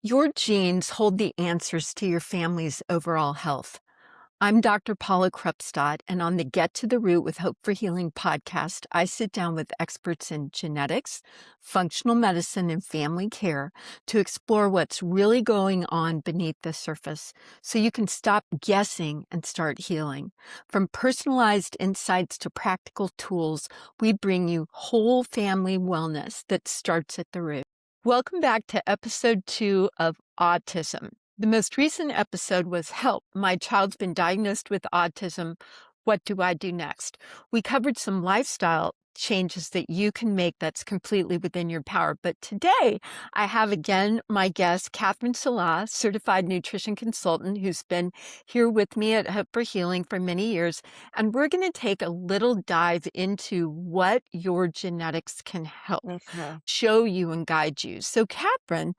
Your genes hold the answers to your family's overall health. I'm Dr. Paula Krupstad, and on the Get to the Root with Hope for Healing podcast, I sit down with experts in genetics, functional medicine, and family care to explore what's really going on beneath the surface so you can stop guessing and start healing. From personalized insights to practical tools, we bring you whole family wellness that starts at the root. Welcome back to episode 2 of Autism. The most recent episode was Help, my child's been diagnosed with autism. What do I do next? We covered some lifestyle changes that you can make that's completely within your power. But today, I have again my guest, Kathrine Salah, certified nutrition consultant who's been here with me at Hope for Healing for many years. And we're going to take a little dive into what your genetics can help show you and guide you. So, Kathrine,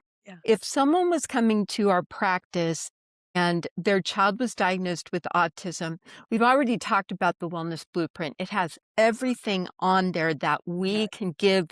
if someone was coming to our practice and their child was diagnosed with autism, we've already talked about the Wellness Blueprint. It has everything on there that we can give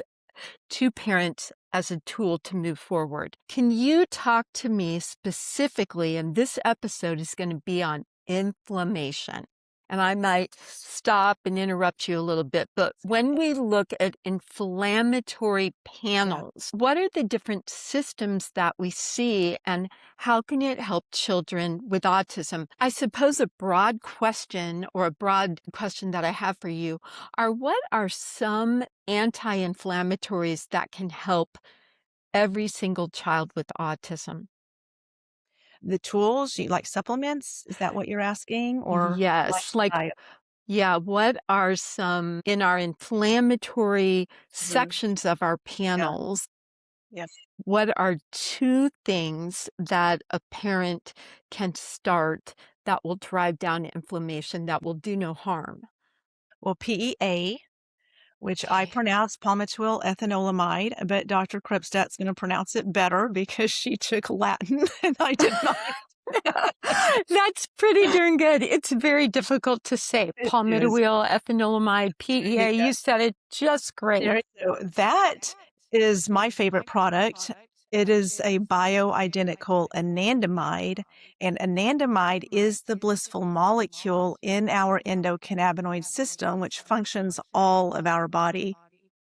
to parents as a tool to move forward. Can you talk to me specifically, and this episode is going to be on inflammation. And I might stop and interrupt you a little bit, but when we look at inflammatory panels, what are the different systems that we see and how can it help children with autism? I suppose a broad question that I have for you are, what are some anti-inflammatories that can help every single child with autism? The tools, you like supplements? Is that what you're asking? Or Yes, lifestyle? what are some in our inflammatory sections of our panels? Yes. What are 2 things that a parent can start that will drive down inflammation that will do no harm? Well, PEA, which I Okay. pronounce palmitoyl ethanolamide, but Dr. Krupstad's going to pronounce it better because she took Latin and I did not. That's pretty darn good. It's very difficult to say. It is. Palmitoyl ethanolamide, PEA. You said it just great. There you go. That is my favorite product. It is a bioidentical anandamide, and anandamide is the blissful molecule in our endocannabinoid system, which functions all of our body.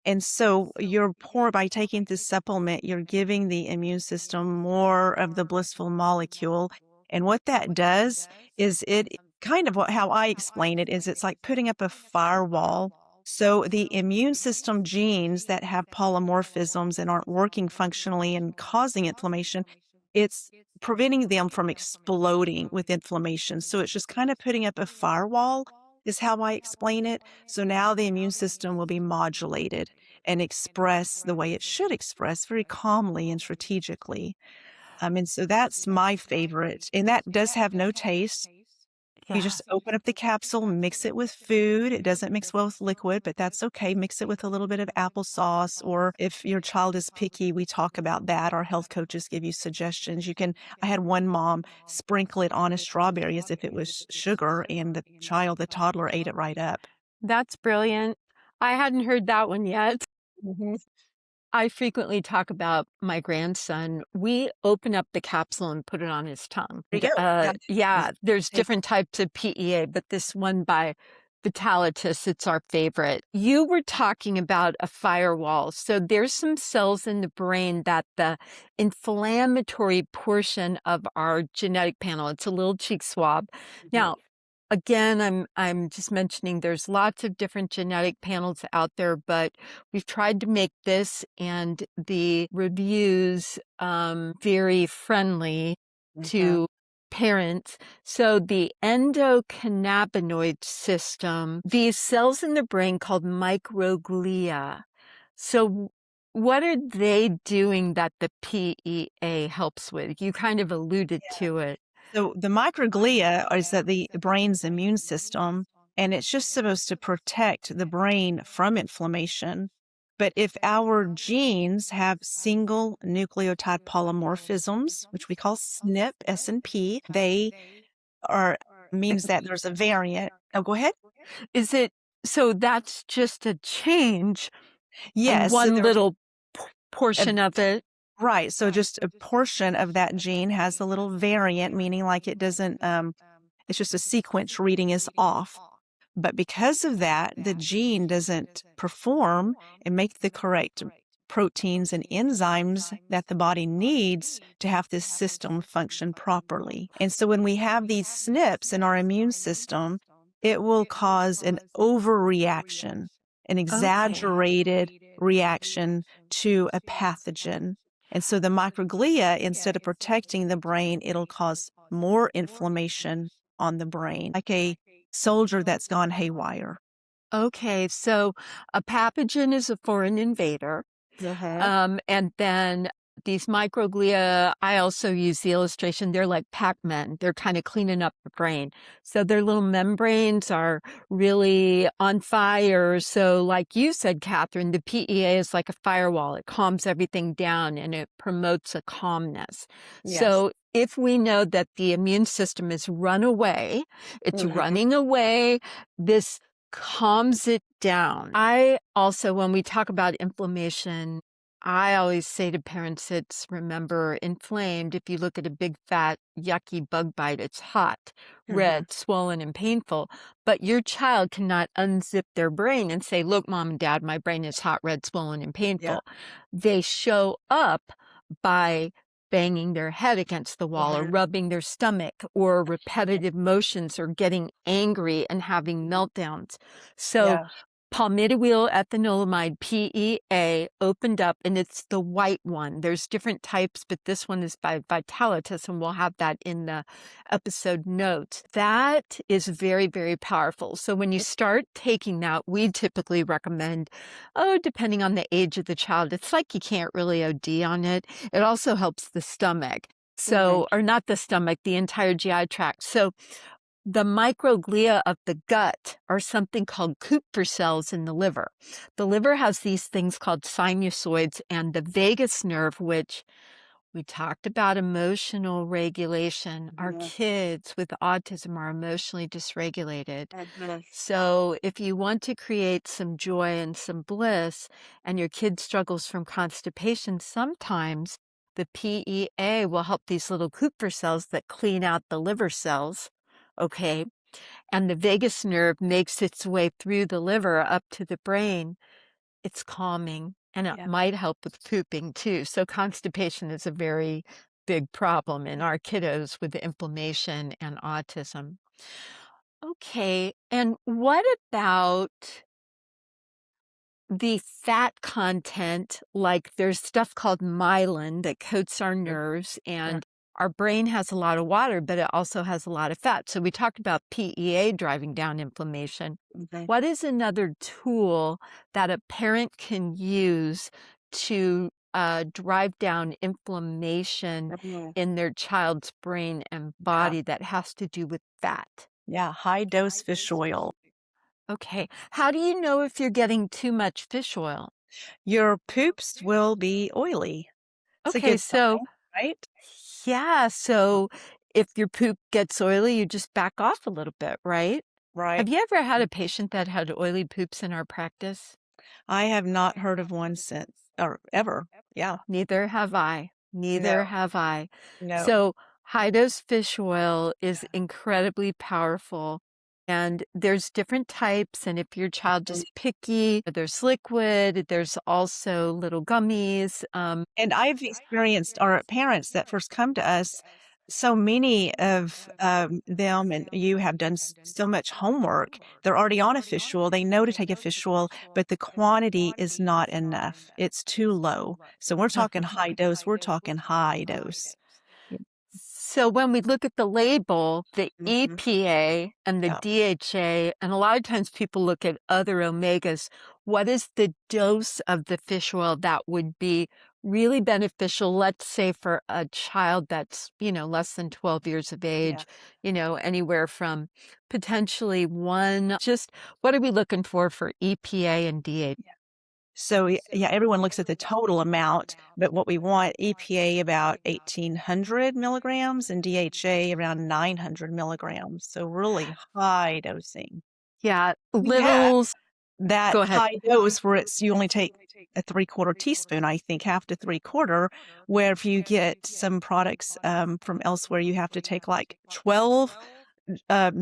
And so by taking this supplement, you're giving the immune system more of the blissful molecule. And what that does is how I explain it is it's like putting up a firewall. So the immune system genes that have polymorphisms and aren't working functionally and causing inflammation, it's preventing them from exploding with inflammation. So it's just kind of putting up a firewall is how I explain it. So now the immune system will be modulated and express the way it should express, very calmly and strategically. And so that's my favorite. And that does have no taste. You just open up the capsule, mix it with food. It doesn't mix well with liquid, but that's okay. Mix it with a little bit of applesauce, or if your child is picky, we talk about that. Our health coaches give you suggestions. I had one mom sprinkle it on a strawberry as if it was sugar, and the toddler ate it right up. That's brilliant. I hadn't heard that one yet. Mm-hmm. I frequently talk about my grandson. We open up the capsule and put it on his tongue. There you go. There's different types of PEA, but this one by Vitalitas, it's our favorite. You were talking about a firewall. So there's some cells in the brain that the inflammatory portion of our genetic panel, it's a little cheek swab. Now, again, I'm just mentioning there's lots of different genetic panels out there, but we've tried to make this and the reviews very friendly to parents. So the endocannabinoid system, these cells in the brain called microglia. So what are they doing that the PEA helps with? You kind of alluded to it. So the microglia is that the brain's immune system, and it's just supposed to protect the brain from inflammation. But if our genes have single nucleotide polymorphisms, which we call SNP, S&P, means that there's a variant. Oh, go ahead. So that's just a change Yes. in one little portion of it? Right, so just a portion of that gene has a little variant, meaning like it doesn't, it's just a sequence reading is off. But because of that, the gene doesn't perform and make the correct proteins and enzymes that the body needs to have this system function properly. And so when we have these SNPs in our immune system, it will cause an overreaction, an Okay. exaggerated reaction to a pathogen. And so the microglia, instead of protecting the brain, it'll cause more inflammation on the brain, like a soldier that's gone haywire. Okay, so a pathogen is a foreign invader. Uh-huh. And then these microglia, I also use the illustration, they're like Pac-Man. They're kind of cleaning up the brain. So their little membranes are really on fire. So like you said, Kathrine, the PEA is like a firewall. It calms everything down and it promotes a calmness. Yes. So if we know that the immune system is run away, it's Mhm. running away, this calms it down. I also, when we talk about inflammation, I always say to parents, it's remember inflamed. If you look at a big, fat, yucky bug bite, it's hot, Mhm. red, swollen, and painful. But your child cannot unzip their brain and say, look, mom and dad, my brain is hot, red, swollen, and Yeah. painful. They show up by banging their head against the wall or Mhm. rubbing their stomach or repetitive motions or getting angry and having meltdowns. So Yeah. palmitoyl ethanolamide, PEA, opened up, and it's the white one. There's different types, but this one is by Vitalitas, and we'll have that in the episode notes. That is very, very powerful. So when you start taking that, we typically recommend, depending on the age of the child, it's like you can't really OD on it. It also helps the stomach. Mhm. So, or not the stomach, the entire GI tract. So the microglia of the gut are something called Kupffer cells in the liver. The liver has these things called sinusoids, and the vagus nerve, which we talked about emotional regulation. Our Mhm. kids with autism are emotionally dysregulated. Mhm. So if you want to create some joy and some bliss, and your kid struggles from constipation, sometimes the PEA will help these little Kupffer cells that clean out the liver cells. Okay. And the vagus nerve makes its way through the liver up to the brain. It's calming and it Yeah. might help with pooping too. So constipation is a very big problem in our kiddos with inflammation and autism. Okay. And what about the fat content? Like there's stuff called myelin that coats our Mhm. nerves, Yeah. and our brain has a lot of water, but it also has a lot of fat. So we talked about PEA driving down inflammation. Mhm. What is another tool that a parent can use to drive down inflammation Mhm. in their child's brain and Yeah. body that has to do with fat? Yeah. High dose fish oil. Okay. How do you know if you're getting too much fish oil? Your poops will be oily. It's a Okay, good so sign, right? yeah, so if your poop gets oily, you just back off a little bit, right? Right. Have you ever had a patient that had oily poops in our practice? I have not heard of one since or ever. Yeah. Neither have I. No. Neither have I. No. So high dose fish oil is incredibly powerful. And there's different types. And if your child Mhm. is picky, there's liquid, there's also little gummies. And I've experienced our parents that first come to us, so many of them and you have done so much homework. They're already on a fish oil. They know to take a fish oil, but the quantity is not enough. It's too low. So we're talking high dose. We're talking high dose. Yeah. So when we look at the label, the Mhm. EPA and the Yeah. DHA, and a lot of times people look at other omegas, what is the dose of the fish oil that would be really beneficial, let's say for a child that's, less than 12 years of Yeah. age, anywhere from potentially one, just what are we looking for EPA and DHA? So, yeah, everyone looks at the total amount, but what we want EPA about 1,800 milligrams and DHA around 900 milligrams. So really high dosing. Yeah, We have. littles. that Go ahead. high dose where it's you only take a 3/4 teaspoon, I think, half to 3/4, where if you get some products, from elsewhere, you have to take, like, 12,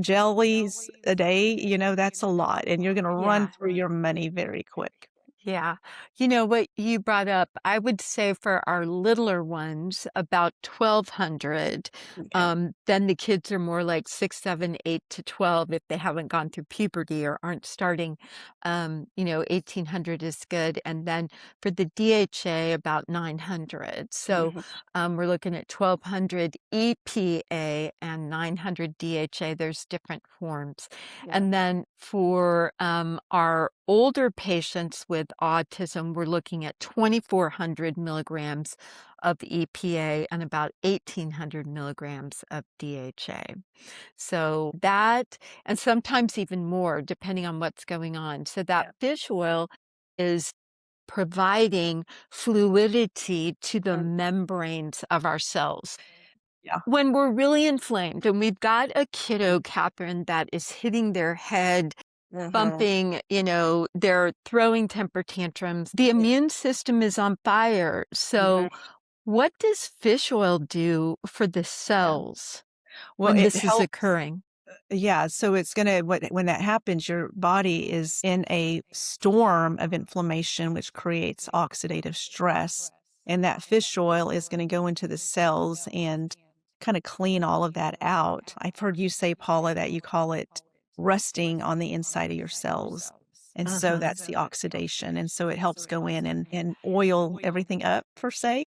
jellies a day, that's a lot, and you're gonna run Yeah. through your money very quick. Yeah. You know what you brought up, I would say for our littler ones, about 1,200. Okay. Then the kids are more like 6, 7, 8 to 12 if they haven't gone through puberty or aren't starting. 1,800 is good. And then for the DHA, about 900. So Mhm. we're looking at 1,200 EPA and 900 DHA. There's different forms. Yeah. And then for our older patients with autism, we're looking at 2,400 milligrams of EPA and about 1,800 milligrams of DHA. So that, and sometimes even more, depending on what's going on. So that Yeah. fish oil is providing fluidity to the Mm. membranes of our cells. Yeah. When we're really inflamed and we've got a Mm. kiddo, Catherine, that is hitting their head, Mhm. bumping, they're throwing temper tantrums, the Yeah. immune system is on fire. Mhm. So, what does fish oil do for the Yeah. cells Well, when it this is helps. occurring? Yeah, so it's gonna when that happens, your body is in a storm of inflammation, which creates oxidative stress, and that fish oil is gonna go into the cells and kinda clean all of that out. I've heard you say, Paula, that you call it rusting on the inside of your cells, and so Mhm. that's the oxidation, and so it helps go in and oil everything up, per se.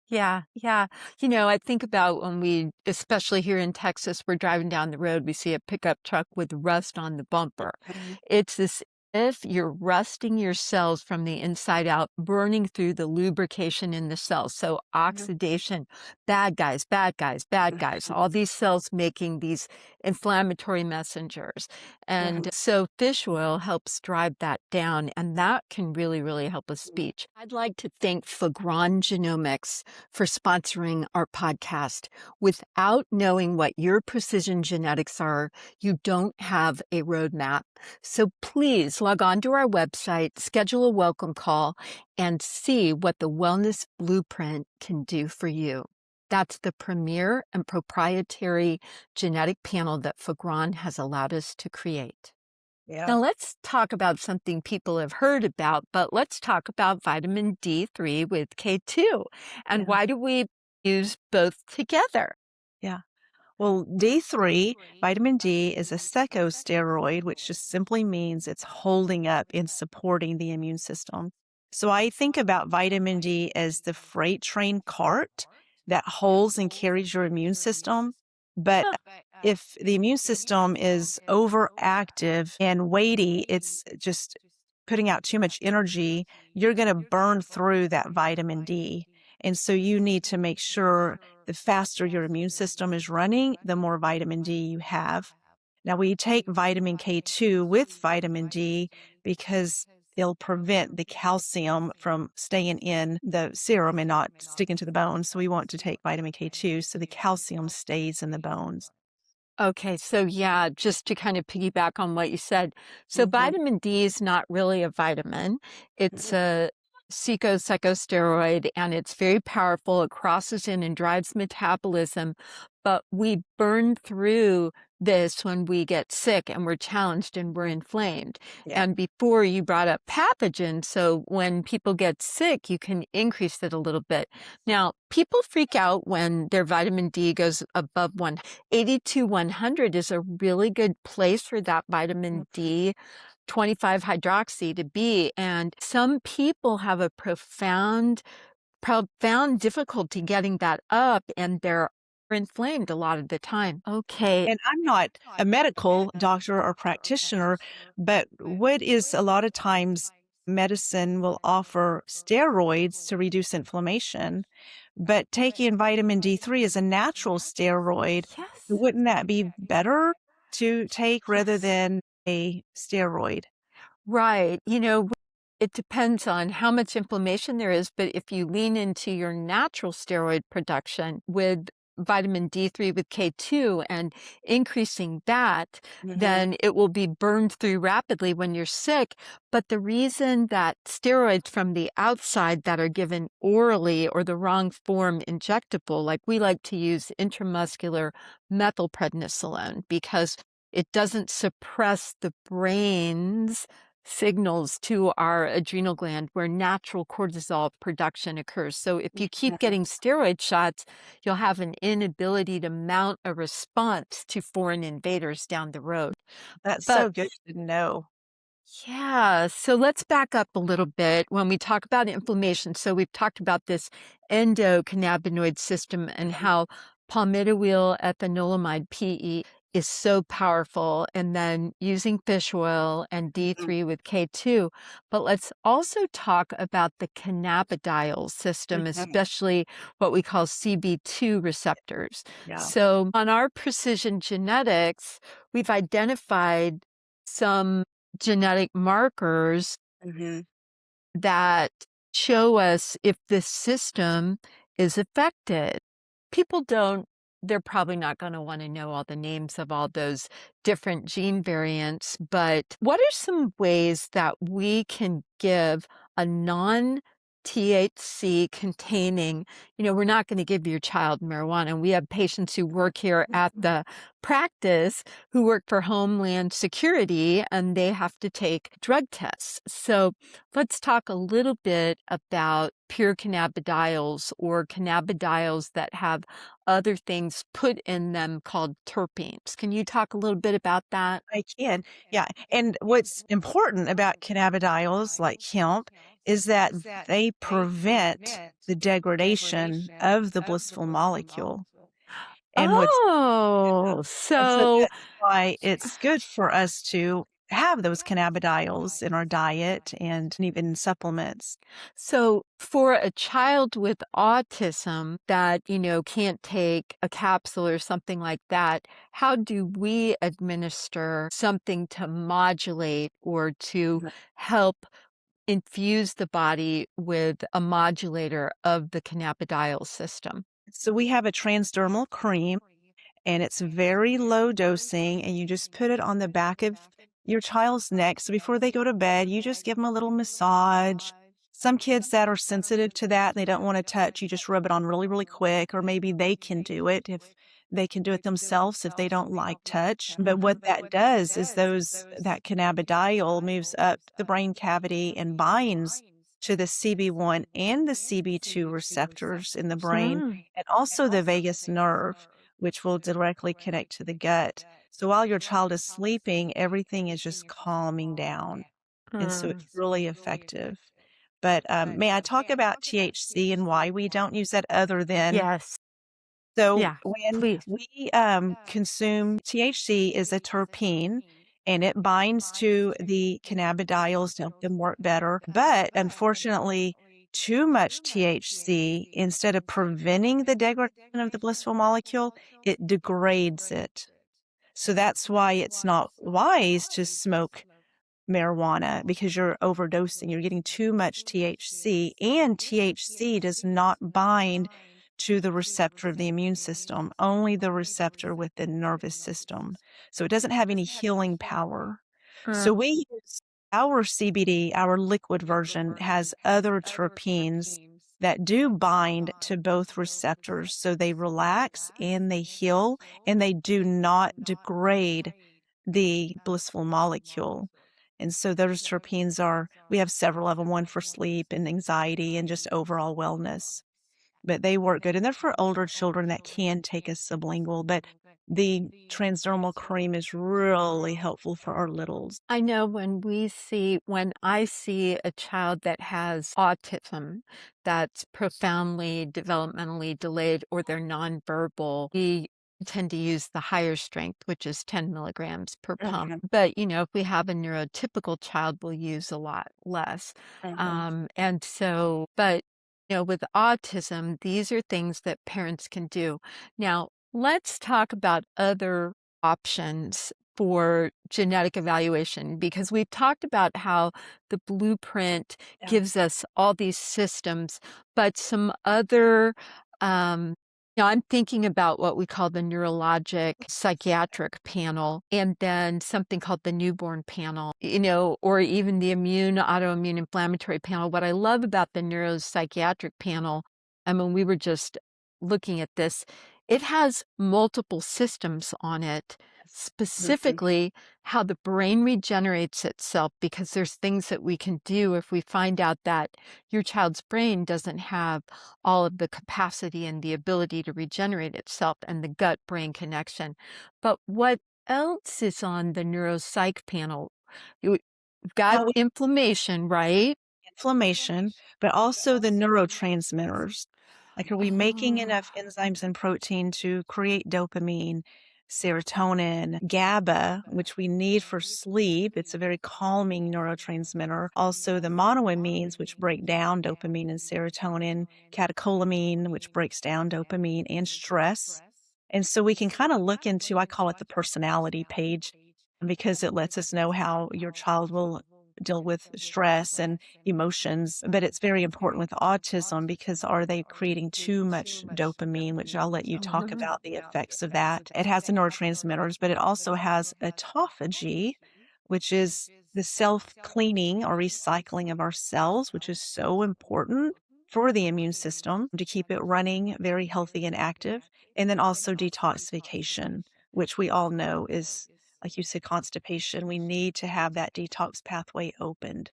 Yeah, yeah. I think about when especially here in Texas, we're driving down the road, we see a pickup truck with rust on the bumper. Mhm. It's as if you're rusting your cells from the inside out, burning through the lubrication in the cells. So Mhm. oxidation, bad guys, bad guys, bad guys, all these cells making these inflammatory messengers. And Mhm. so fish oil helps drive that down, and that can really, really help with Mhm. speech. I'd like to thank Fagron Genomics for sponsoring our podcast. Without knowing what your precision genetics are, you don't have a roadmap. So please log on to our website, schedule a welcome call, and see what the Wellness Blueprint can do for you. That's the premier and proprietary genetic panel that Fagron has allowed us to create. Yeah. Now, let's talk about something people have heard about, but let's talk about vitamin D3 with K2. And Yeah. why do we use both together? Yeah. Well, D3, vitamin D, is a secosteroid, which just simply means it's holding up and supporting the immune system. So I think about vitamin D as the freight train cart that holds and carries your immune system. But Huh. if the immune system is overactive and weighty, it's just putting out too much energy, you're going to burn through that vitamin D. And so you need to make sure the faster your immune system is running, the more vitamin D you have. Now, we take vitamin K2 with vitamin D because it'll prevent the calcium from staying in the serum and not sticking to the bones. So we want to take vitamin K2 so the calcium stays in the bones. Okay, so yeah, just to kind of piggyback on what you said. So Mhm, vitamin D is not really a vitamin. It's mhm, a secosteroid and it's very powerful. It crosses in and drives metabolism, but we burn through this when we get sick and we're challenged and we're mm, inflamed. yeah. And before you brought up pathogens, so when people get sick, you can increase it a little bit. Now, people freak out when their vitamin D goes above 80 to 100 is a really good place for that vitamin Mhm. D 25 hydroxy to be. And some people have a profound difficulty getting that up, and they're inflamed a lot of the time. Okay. And I'm not a medical doctor or practitioner, but what is a lot of times medicine will offer steroids to reduce inflammation, but taking vitamin D3 is a natural steroid. Yes. Wouldn't that be better to take rather Yes. than a steroid? Right. It depends on how much inflammation there is, but if you lean into your natural steroid production with vitamin D3 with K2 and increasing that, Mhm. then it will be burned through rapidly when you're sick. But the reason that steroids from the outside that are given orally or the wrong form injectable, like we like to use intramuscular methylprednisolone because it doesn't suppress the brain's signals to our adrenal gland where natural cortisol production occurs. So if you keep Mhm. getting steroid shots, you'll have an inability to mount a response to foreign invaders down the road. That's But so good to know. yeah, so let's back up a little bit when we talk about inflammation. So we've talked about this endocannabinoid system and Mhm. how palmitoyl ethanolamide PE is so powerful, and then using fish oil and Mhm. D3 with K2. But let's also talk about the cannabidiol system, Mhm. especially what we call CB2 receptors. Yeah. So on our precision genetics, we've identified some genetic markers Mhm. that show us if this system is affected. People don't, they're probably not going to want to know all the names of all those different gene variants, but what are some ways that we can give a non THC containing, we're not going to give your child marijuana. And we have patients who work here at the practice who work for Homeland Security and they have to take drug tests. So let's talk a little bit about pure cannabidiols or cannabidiols that have other things put in them called terpenes. Can you talk a little bit about that? I can. Yeah, and what's important about cannabidiols, like hemp, is that they prevent the degradation of the blissful molecule, and what's Oh, and so so that's why it's good for us to have those cannabidiols in our diet and even supplements. So for a child with autism that, can't take a capsule or something like that, how do we administer something to modulate or to Mhm. help infuse the body with a modulator of the cannabidiol system? So we have a transdermal cream, and it's very low dosing, and you just put it on the back of your child's neck. So before they go to bed, you just give them a little massage. Some kids that are sensitive to that, and they don't want to touch, you just rub it on really, really quick, or maybe they can do it if they can do it themselves if they don't like touch. But what that does is that cannabidiol moves up the brain cavity and binds to the CB1 and the CB2 receptors in the brain, Mm. and also the vagus nerve, which will directly connect to the gut. So while your child is sleeping, everything is just calming down. And so it's Mm. really effective. But may I talk about THC and why we don't use that other than Yes. so Yeah, when please. we consume THC is a terpene and it binds to the cannabidiols to help them work better. But unfortunately, too much THC, instead of preventing the degradation of the blissful molecule, it degrades it. So that's why it's not wise to smoke marijuana because you're overdosing. You're getting too much THC, and THC does not bind to the receptor of the immune system, only the receptor within the nervous system. So it doesn't have any healing power. Mm. So we use our CBD, our liquid version, has other terpenes that do bind to both receptors. So they relax and they heal, and they do not degrade the blissful molecule. And so those terpenes we have several of them, one for sleep and anxiety and just overall wellness. But they work good. And they're for older children that can take a sublingual. But the transdermal cream is really helpful for our littles. I know when I see a child that has autism that's profoundly developmentally delayed or they're nonverbal, we tend to use the higher strength, which is 10 milligrams per pump. Mhm, But, if we have a neurotypical child, we'll use a lot less. mhm. And so, but, with autism, these are things that parents can do. Now, let's talk about other options for genetic evaluation because we've talked about how the blueprint Yeah. gives us all these systems, but some other I'm thinking about what we call the neurologic psychiatric panel, and then something called the newborn panel, or even the immune, autoimmune, inflammatory panel. What I love about the neuropsychiatric panel, and when we were just looking at this, it has multiple systems on it, Absolutely. specifically how the brain regenerates itself, because there's things that we can do if we find out that your child's brain doesn't have all of the capacity and the ability to regenerate itself, and the gut brain connection. But what else is on the neuropsych panel? We've got How we inflammation, right? inflammation, but also the neurotransmitters. Like, are we making Oh, enough enzymes and protein to create dopamine, serotonin, GABA, which we need for sleep? It's a very calming neurotransmitter. Also, the monoamines, which break down dopamine and serotonin, catecholamine, which breaks down dopamine and stress. And so we can kind of look into, I call it the personality page, because it lets us know how your child will deal with stress and emotions. But it's very important with autism because are they creating too much dopamine, which I'll let you talk uh-huh. about the effects of that. It has the neurotransmitters, but it also has autophagy, which is the self cleaning or recycling of our cells, which is so important for the immune system to keep it running very healthy and active. And then also detoxification, which we all know is, like you said, constipation. We need to have that detox pathway opened.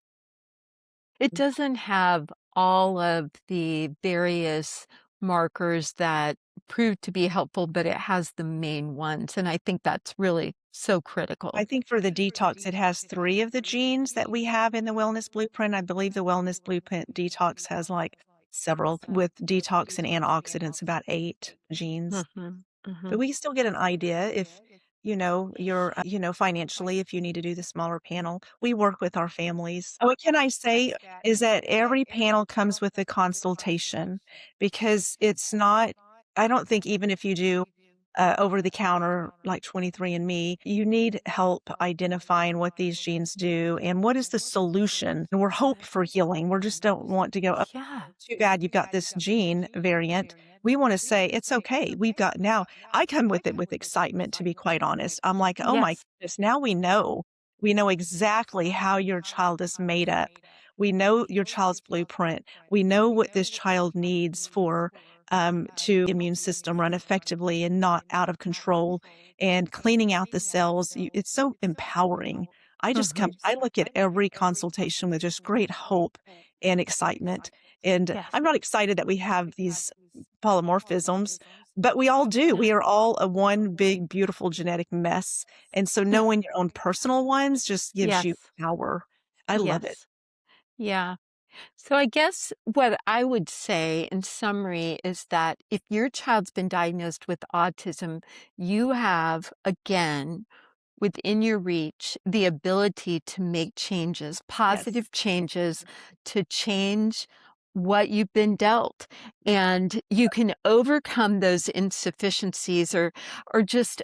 It doesn't have all of the various markers that prove to be helpful, but it has the main ones, and I think that's really so I critical. think for the detox, it has 3 of the genes that we have in the wellness blueprint. I believe the wellness blueprint detox has, like, several with detox and antioxidants, about 8 genes. Mhm, But mhm. we can still get an idea if, you're, financially, if you need to do the smaller panel. We work with our families. Oh, what can I say is that every panel comes with a consultation because it's not, I don't think even if you do over the counter like 23andMe, you need help identifying what these genes do and what is the solution. And we're hope for healing. We just don't want to go, oh, Yeah. too bad you've got this gene variant. We want to say it's okay. We've got now, I come with it with excitement, to be quite honest. I'm like, oh my Yes. goodness, now we know. We know exactly how your child is made up. We know your child's blueprint. We know what this child needs for to immune system run effectively and not out of control and cleaning out the cells. It's so empowering. Mhm. I look at every consultation with just great hope and excitement. And Yes. I'm not excited that we have these polymorphisms, but we all do. We are all a one big, beautiful genetic mess. And so knowing your own personal ones just gives you Yes. power. I love it. Yes. Yeah. So I guess what I would say in summary is that if your child's been diagnosed with autism, you have, again, within your reach, the ability to make changes, Yes. positive changes to change what you've been dealt. And you can overcome those insufficiencies or just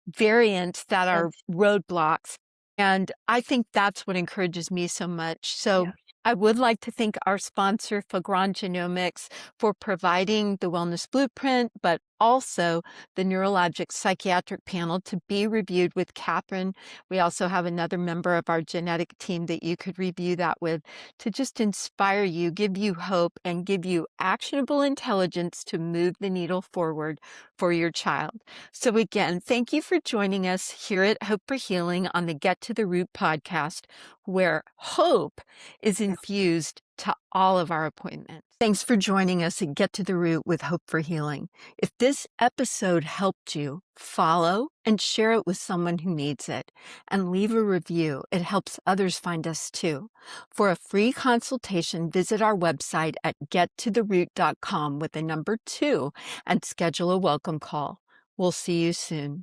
variants that are Yes. roadblocks. And I think that's what encourages me so much. So Yeah. I would like to thank our sponsor, Fagron Genomics, for providing the Wellness Blueprint, but also the Neurologic Psychiatric Panel to be reviewed with Kathrine. We also have another member of our genetic team that you could review that with to just inspire you, give you hope, and give you actionable intelligence to move the needle forward for your child. So, again, thank you for joining us here at Hope for Healing on the Get to the Root podcast, where hope is infused to all of our appointments. Thanks for joining us at Get to the Root with Hope for Healing. If this episode helped you, follow and share it with someone who needs it, and leave a review. It helps others find us too. For a free consultation, visit our website at gettotheroot.com with the number 2 and schedule a welcome call. We'll see you soon.